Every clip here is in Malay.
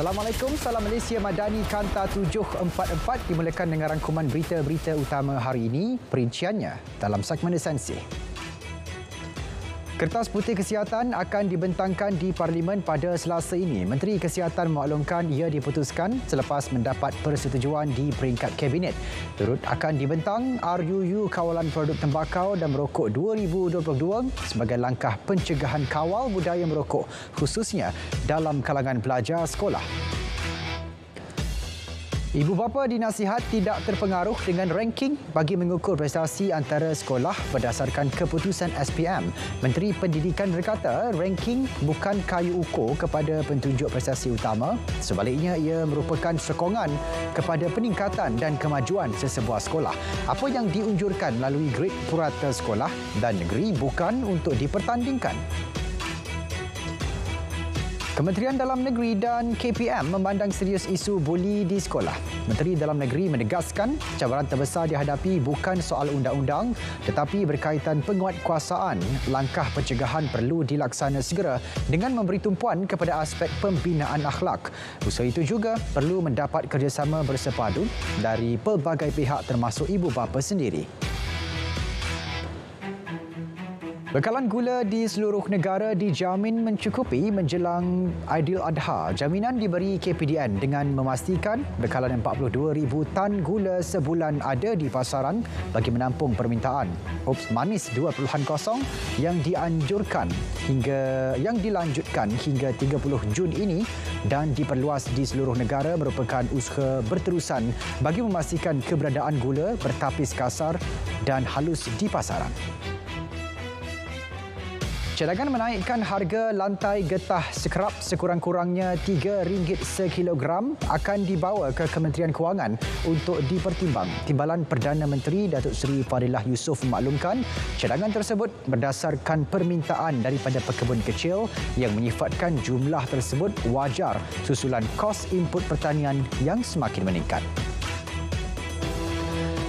Assalamualaikum, salam Malaysia Madani Kanta 744 dimulakan dengan rangkuman berita-berita utama hari ini, perinciannya dalam segmen esensi. Kertas Putih Kesihatan akan dibentangkan di Parlimen pada Selasa ini. Menteri Kesihatan memaklumkan ia diputuskan selepas mendapat persetujuan di peringkat Kabinet. Turut akan dibentang RUU Kawalan Produk Tembakau dan Merokok 2022 sebagai langkah pencegahan kawal budaya merokok, khususnya dalam kalangan pelajar sekolah. Ibu bapa dinasihat tidak terpengaruh dengan ranking bagi mengukur prestasi antara sekolah berdasarkan keputusan SPM. Menteri Pendidikan berkata ranking bukan kayu ukur kepada pentunjuk prestasi utama. Sebaliknya, ia merupakan sokongan kepada peningkatan dan kemajuan sesebuah sekolah. Apa yang diunjurkan melalui grade purata sekolah dan negeri bukan untuk dipertandingkan. Kementerian Dalam Negeri dan KPM memandang serius isu buli di sekolah. Menteri Dalam Negeri menegaskan cabaran terbesar dihadapi bukan soal undang-undang tetapi berkaitan penguatkuasaan. Langkah pencegahan perlu dilaksana segera dengan memberi tumpuan kepada aspek pembinaan akhlak. Usaha itu juga perlu mendapat kerjasama bersepadu dari pelbagai pihak termasuk ibu bapa sendiri. Bekalan gula di seluruh negara dijamin mencukupi menjelang Aidiladha. Jaminan diberi KPDN dengan memastikan bekalan 42,000 tan gula sebulan ada di pasaran bagi menampung permintaan. Ups manis 2.0 yang dilanjutkan hingga 30 Jun ini dan diperluas di seluruh negara merupakan usaha berterusan bagi memastikan keberadaan gula bertapis kasar dan halus di pasaran. Cadangan menaikkan harga lantai getah skrap sekurang-kurangnya RM3 sekilogram akan dibawa ke Kementerian Kewangan untuk dipertimbang. Timbalan Perdana Menteri Datuk Seri Fadilah Yusof memaklumkan cadangan tersebut berdasarkan permintaan daripada pekebun kecil yang menyifatkan jumlah tersebut wajar susulan kos input pertanian yang semakin meningkat.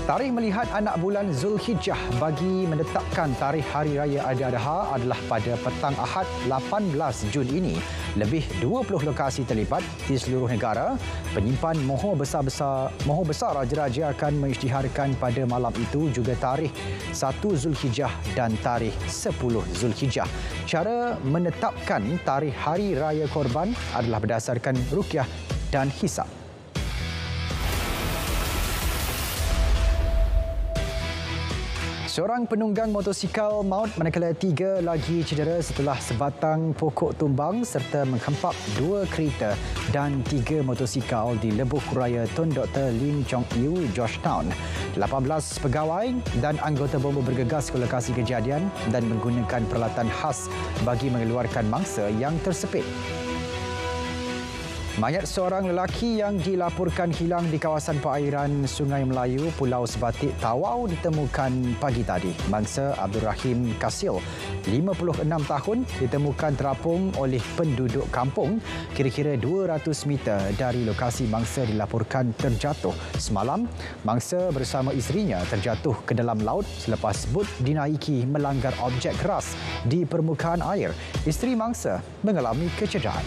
Tarikh melihat anak bulan Zulhijjah bagi menetapkan tarikh Hari Raya Aidiladha adalah pada petang Ahad 18 Jun ini. Lebih 20 lokasi terlibat di seluruh negara. Penyimpan mohor besar raja-raja akan mengisytiharkan pada malam itu juga tarikh 1 Zulhijjah dan tarikh 10 Zulhijjah. Cara menetapkan tarikh Hari Raya Korban adalah berdasarkan ruqyah dan hisab. Seorang penunggang motosikal maut manakala 3 lagi cedera setelah sebatang pokok tumbang serta menghempap 2 kereta dan 3 motosikal di Lebuh Raya Tun Dr. Lim Chong Yu, Georgetown. 18 pegawai dan anggota bomba bergegas ke lokasi kejadian dan menggunakan peralatan khas bagi mengeluarkan mangsa yang tersepit. Mayat seorang lelaki yang dilaporkan hilang di kawasan perairan Sungai Melayu, Pulau Sebatik, Tawau ditemukan pagi tadi. Mangsa Abdul Rahim Kasil, 56 tahun, ditemukan terapung oleh penduduk kampung kira-kira 200 meter dari lokasi mangsa dilaporkan terjatuh. Semalam, mangsa bersama isterinya terjatuh ke dalam laut selepas bot dinaiki melanggar objek keras di permukaan air. Isteri mangsa mengalami kecederaan.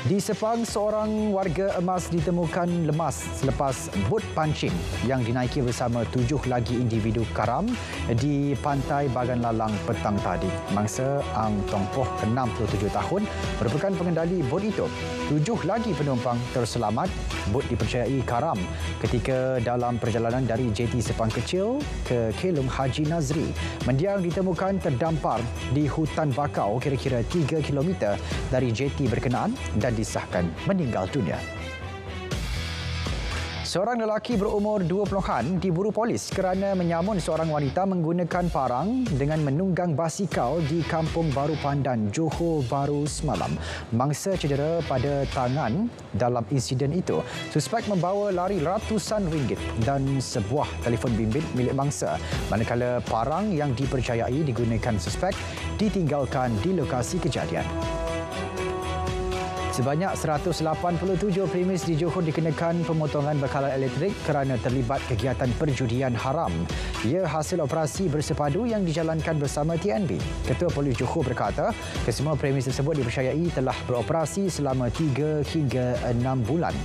Di Sepang, seorang warga emas ditemukan lemas selepas bot pancing yang dinaiki bersama 7 lagi individu karam di pantai Bagan Lalang petang tadi. Mangsa Ang Tong Poh, 67 tahun, merupakan pengendali bot itu. 7 lagi penumpang terselamat. Bot dipercayai karam ketika dalam perjalanan dari jeti Sepang Kecil ke Kelung Haji Nazri. Mendiang ditemukan terdampar di hutan bakau kira-kira 3 km dari jeti berkenaan dan disahkan meninggal dunia. Seorang lelaki berumur 20-an diburu polis kerana menyamun seorang wanita menggunakan parang dengan menunggang basikal di Kampung Baru Pandan, Johor Bahru semalam. Mangsa cedera pada tangan dalam insiden itu. Suspek membawa lari ratusan ringgit dan sebuah telefon bimbit milik mangsa. Manakala parang yang dipercayai digunakan suspek ditinggalkan di lokasi kejadian. Sebanyak 187 premis di Johor dikenakan pemotongan bekalan elektrik kerana terlibat kegiatan perjudian haram. Ia hasil operasi bersepadu yang dijalankan bersama TNB. Ketua Polis Johor berkata, kesemua premis tersebut dipercayai telah beroperasi selama 3 hingga 6 bulan.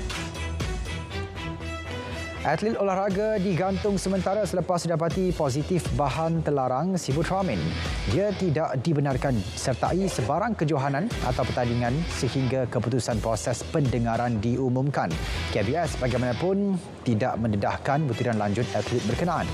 Atlet olahraga digantung sementara selepas didapati positif bahan terlarang sibutramine. Dia tidak dibenarkan sertai sebarang kejohanan atau pertandingan sehingga keputusan proses pendengaran diumumkan. KBS bagaimanapun tidak mendedahkan butiran lanjut atlet berkenaan.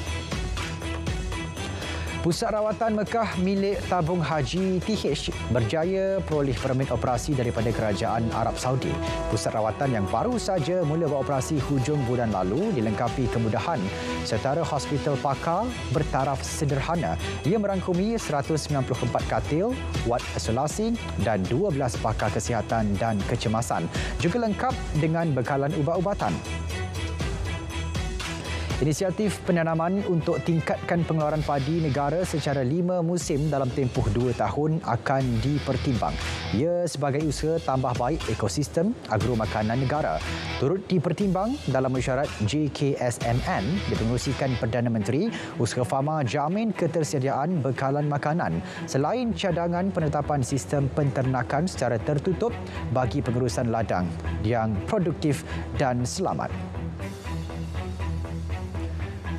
Pusat Rawatan Mekah milik Tabung Haji TH berjaya peroleh permit operasi daripada Kerajaan Arab Saudi. Pusat rawatan yang baru saja mula beroperasi hujung bulan lalu dilengkapi kemudahan setara hospital pakar bertaraf sederhana. Ia merangkumi 194 katil, wad isolasi dan 12 pakar kesihatan dan kecemasan. Juga lengkap dengan bekalan ubat-ubatan. Inisiatif penanaman untuk tingkatkan pengeluaran padi negara secara 5 musim dalam tempoh 2 tahun akan dipertimbang. Ia sebagai usaha tambah baik ekosistem agromakanan negara. Turut dipertimbang dalam mesyuarat JKSMN dipengerusikan Perdana Menteri, usaha fama jamin ketersediaan bekalan makanan selain cadangan penetapan sistem penternakan secara tertutup bagi pengurusan ladang yang produktif dan selamat.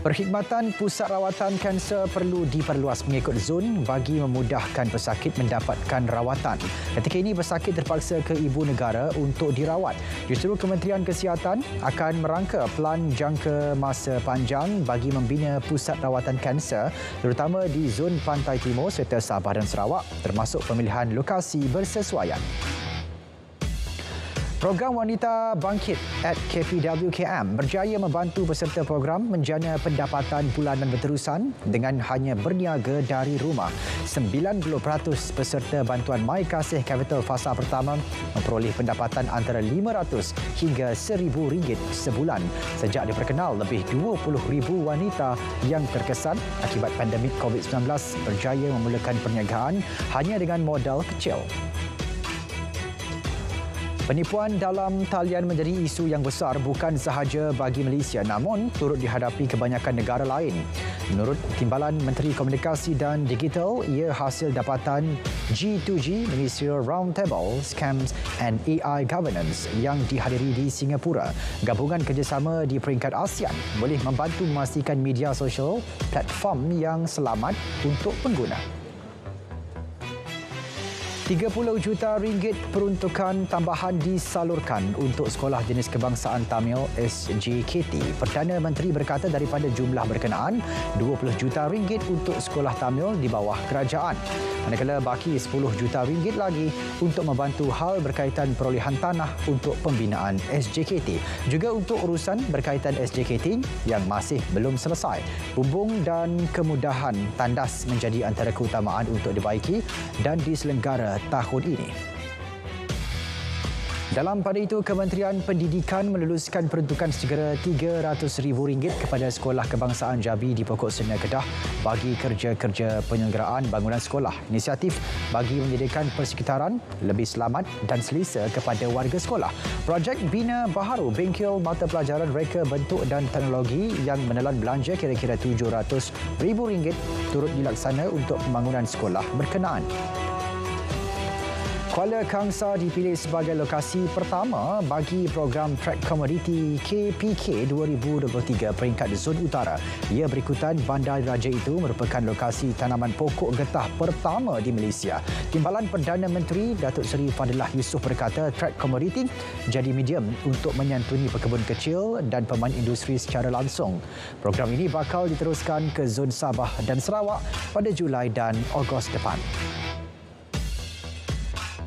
Perkhidmatan pusat rawatan kanser perlu diperluas mengikut zon bagi memudahkan pesakit mendapatkan rawatan. Ketika ini pesakit terpaksa ke ibu negara untuk dirawat. Justru Kementerian Kesihatan akan merangka pelan jangka masa panjang bagi membina pusat rawatan kanser terutama di zon Pantai Timur serta Sabah dan Sarawak termasuk pemilihan lokasi bersesuaian. Program Wanita Bangkit at KPWKM berjaya membantu peserta program menjana pendapatan bulanan berterusan dengan hanya berniaga dari rumah. 90% peserta bantuan My Kasih Capital fasa pertama memperoleh pendapatan antara RM500 hingga RM1,000 sebulan. Sejak diperkenal, lebih 20,000 wanita yang terkesan akibat pandemik COVID-19 berjaya memulakan perniagaan hanya dengan modal kecil. Penipuan dalam talian menjadi isu yang besar bukan sahaja bagi Malaysia namun turut dihadapi kebanyakan negara lain. Menurut Timbalan Menteri Komunikasi dan Digital, ia hasil dapatan G2G Ministerial Roundtable Scams and AI Governance yang dihadiri di Singapura. Gabungan kerjasama di peringkat ASEAN boleh membantu memastikan media sosial platform yang selamat untuk pengguna. RM30 juta peruntukan tambahan disalurkan untuk Sekolah Jenis Kebangsaan Tamil SJKT. Perdana Menteri berkata daripada jumlah berkenaan, RM20 juta untuk Sekolah Tamil di bawah kerajaan. Manakala baki RM10 juta lagi untuk membantu hal berkaitan perolehan tanah untuk pembinaan SJKT. Juga untuk urusan berkaitan SJKT yang masih belum selesai. Bumbung dan kemudahan tandas menjadi antara keutamaan untuk dibaiki dan diselenggara tahun ini. Dalam pada itu, Kementerian Pendidikan meluluskan peruntukan segera RM300,000 kepada Sekolah Kebangsaan Jabi di Pokok Sena Kedah bagi kerja-kerja penyelenggaraan bangunan sekolah. Inisiatif bagi menyediakan persekitaran lebih selamat dan selesa kepada warga sekolah. Projek Bina Baharu Bengkel Mata Pelajaran Reka Bentuk dan Teknologi yang menelan belanja kira-kira RM700,000 turut dilaksana untuk pembangunan sekolah berkenaan. Kuala Kangsar dipilih sebagai lokasi pertama bagi program Track Commodity KPK 2023 peringkat Zon Utara. Ia berikutan Bandar Raja itu merupakan lokasi tanaman pokok getah pertama di Malaysia. Timbalan Perdana Menteri Datuk Seri Fadilah Yusof berkata Track Commodity jadi medium untuk menyantuni pekebun kecil dan pemain industri secara langsung. Program ini bakal diteruskan ke Zon Sabah dan Sarawak pada Julai dan Ogos depan.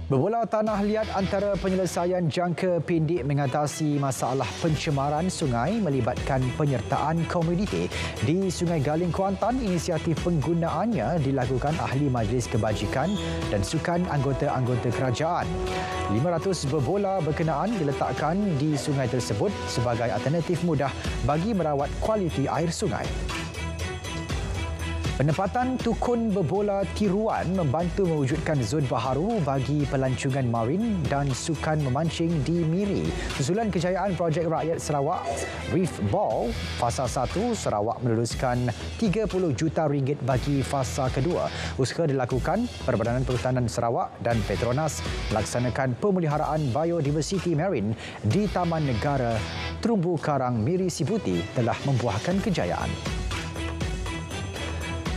Berbola tanah liat antara penyelesaian jangka pendek mengatasi masalah pencemaran sungai melibatkan penyertaan komuniti. Di Sungai Galing Kuantan, inisiatif penggunaannya dilakukan ahli Majlis Kebajikan dan Sukan anggota-anggota kerajaan. 500 berbola berkenaan diletakkan di sungai tersebut sebagai alternatif mudah bagi merawat kualiti air sungai. Penempatan tukun berbola tiruan membantu mewujudkan zon baharu bagi pelancongan marin dan sukan memancing di Miri. Susulan kejayaan projek rakyat Sarawak, Reef Ball, Fasa 1, Sarawak meluluskan RM30 juta bagi fasa kedua. Usaha dilakukan Perbadanan Perhutanan Sarawak dan Petronas melaksanakan pemeliharaan biodiversiti marin di Taman Negara Terumbu Karang Miri Sibuti telah membuahkan kejayaan.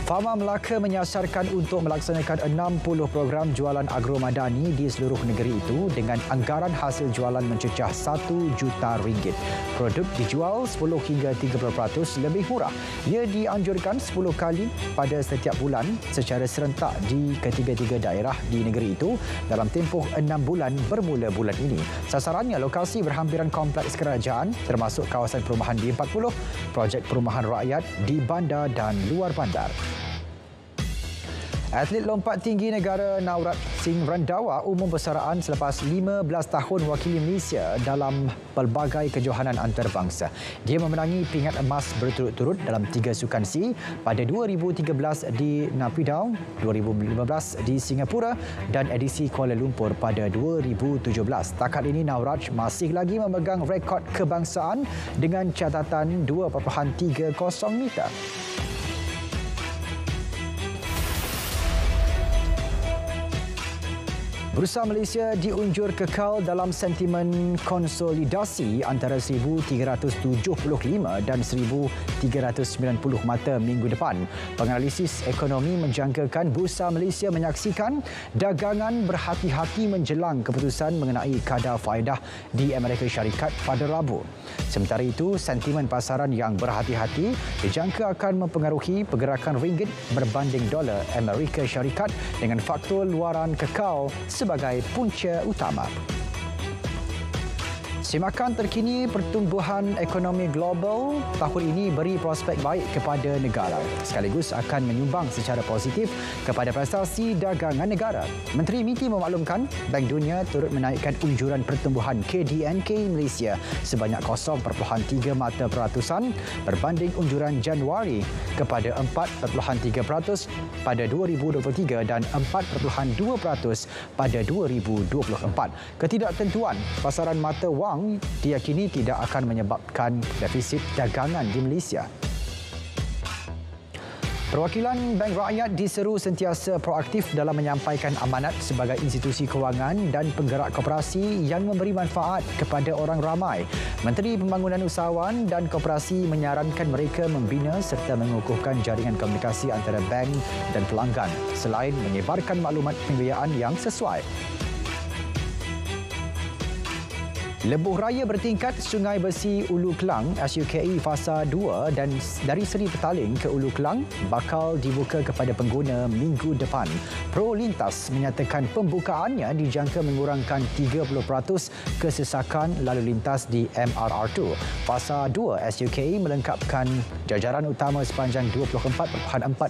Fama Melaka menyasarkan untuk melaksanakan 60 program jualan agromadani di seluruh negeri itu dengan anggaran hasil jualan mencecah RM1 juta. Produk dijual 10 hingga 30% lebih murah. Ia dianjurkan 10 kali pada setiap bulan secara serentak di ketiga-tiga daerah di negeri itu dalam tempoh 6 bulan bermula bulan ini. Sasarannya lokasi berhampiran kompleks kerajaan termasuk kawasan perumahan D40, projek perumahan rakyat di bandar dan luar bandar. Atlet lompat tinggi negara Naurat Singh Rendawa umum persaraan selepas 15 tahun wakili Malaysia dalam pelbagai kejohanan antarabangsa. Dia memenangi pingat emas berturut-turut dalam 3 sukan SEA pada 2013 di Naypyidaw, 2015 di Singapura dan edisi Kuala Lumpur pada 2017. Setakat ini Naurat masih lagi memegang rekod kebangsaan dengan catatan 2.30 meter. Bursa Malaysia diunjur kekal dalam sentimen konsolidasi antara 1,375 dan 1,390 mata minggu depan. Penganalisis ekonomi menjangkakan Bursa Malaysia menyaksikan dagangan berhati-hati menjelang keputusan mengenai kadar faedah di Amerika Syarikat pada Rabu. Sementara itu, sentimen pasaran yang berhati-hati dijangka akan mempengaruhi pergerakan ringgit berbanding dolar Amerika Syarikat dengan faktor luaran kekal sebagai punca utama. Semakan terkini pertumbuhan ekonomi global tahun ini beri prospek baik kepada negara sekaligus akan menyumbang secara positif kepada prestasi dagangan negara. Menteri MITI memaklumkan Bank Dunia turut menaikkan unjuran pertumbuhan KDNK Malaysia sebanyak 0.3% berbanding unjuran Januari kepada 4.3% pada 2023 dan 4.2% pada 2024. Ketidaktentuan pasaran mata wang diyakini tidak akan menyebabkan defisit dagangan di Malaysia. Perwakilan Bank Rakyat diseru sentiasa proaktif dalam menyampaikan amanat sebagai institusi kewangan dan penggerak koperasi yang memberi manfaat kepada orang ramai. Menteri Pembangunan Usahawan dan Koperasi menyarankan mereka membina serta mengukuhkan jaringan komunikasi antara bank dan pelanggan selain menyebarkan maklumat pembiayaan yang sesuai. Lebuh raya bertingkat Sungai Besi Ulu Kelang SUKE Fasa 2 dan dari Seri Petaling ke Ulu Kelang bakal dibuka kepada pengguna minggu depan. Pro Lintas menyatakan pembukaannya dijangka mengurangkan 30% kesesakan lalu lintas di MRR2. Fasa 2 SUKE melengkapkan jajaran utama sepanjang 24.4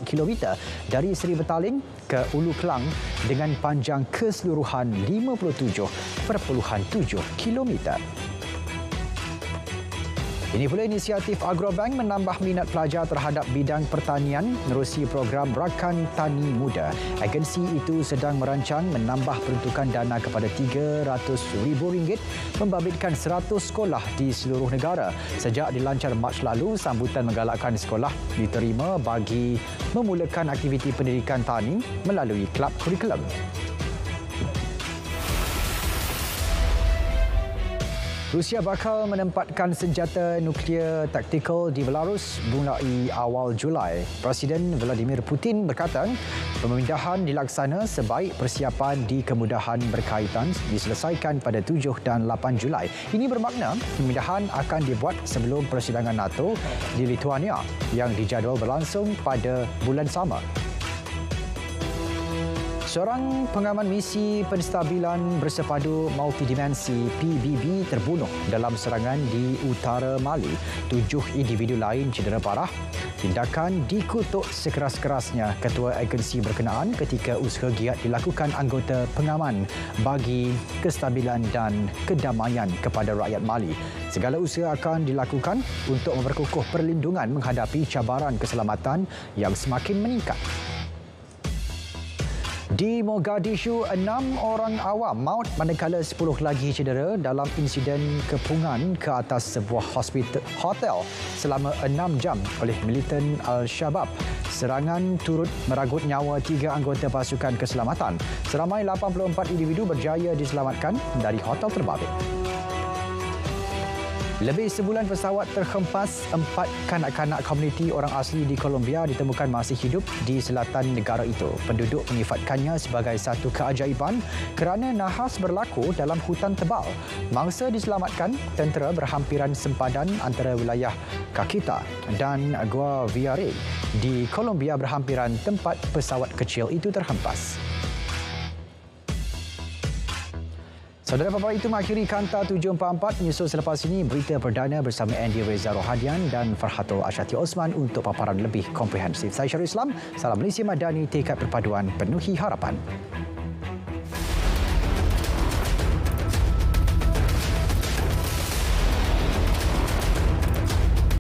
km dari Seri Petaling ke Ulu Kelang dengan panjang keseluruhan 57.7 km. Ini pula inisiatif Agrobank menambah minat pelajar terhadap bidang pertanian menerusi program Rakan Tani Muda. Agensi itu sedang merancang menambah peruntukan dana kepada RM300,000 membabitkan 100 sekolah di seluruh negara. Sejak dilancar Mac lalu, sambutan menggalakkan sekolah diterima bagi memulakan aktiviti pendidikan tani melalui kelab kurikulum. Rusia bakal menempatkan senjata nuklear taktikal di Belarus mulai awal Julai. Presiden Vladimir Putin berkata, pemindahan dilaksana sebaik persiapan di kemudahan berkaitan diselesaikan pada 7 dan 8 Julai. Ini bermakna pemindahan akan dibuat sebelum persidangan NATO di Lithuania yang dijadual berlangsung pada bulan sama. Seorang pengaman misi penstabilan bersepadu multidimensi PBB terbunuh dalam serangan di utara Mali. 7 individu lain cedera parah. Tindakan dikutuk sekeras-kerasnya Ketua Agensi berkenaan ketika usaha giat dilakukan anggota pengaman bagi kestabilan dan kedamaian kepada rakyat Mali. Segala usaha akan dilakukan untuk memperkukuh perlindungan menghadapi cabaran keselamatan yang semakin meningkat. Di Mogadishu, 6 orang awam maut manakala 10 lagi cedera dalam insiden kepungan ke atas sebuah hotel selama 6 jam oleh militan Al-Shabaab. Serangan turut meragut nyawa 3 anggota pasukan keselamatan. Seramai 84 individu berjaya diselamatkan dari hotel terbabit. Lebih sebulan pesawat terhempas, 4 kanak-kanak komuniti orang asli di Colombia ditemukan masih hidup di selatan negara itu. Penduduk menyifatkannya sebagai satu keajaiban kerana nahas berlaku dalam hutan tebal. Mangsa diselamatkan tentera berhampiran sempadan antara wilayah Caqueta dan Guaviare di Colombia berhampiran tempat pesawat kecil itu terhempas. Saudara Papa, itu mengakhiri Kanta 744. Menyusul selepas ini berita perdana bersama Andy Reza Rohadian dan Farhatul Ashati Osman untuk paparan lebih komprehensif. Saya Syarul Islam, Salam Malaysia Madani, tekad perpaduan penuhi harapan.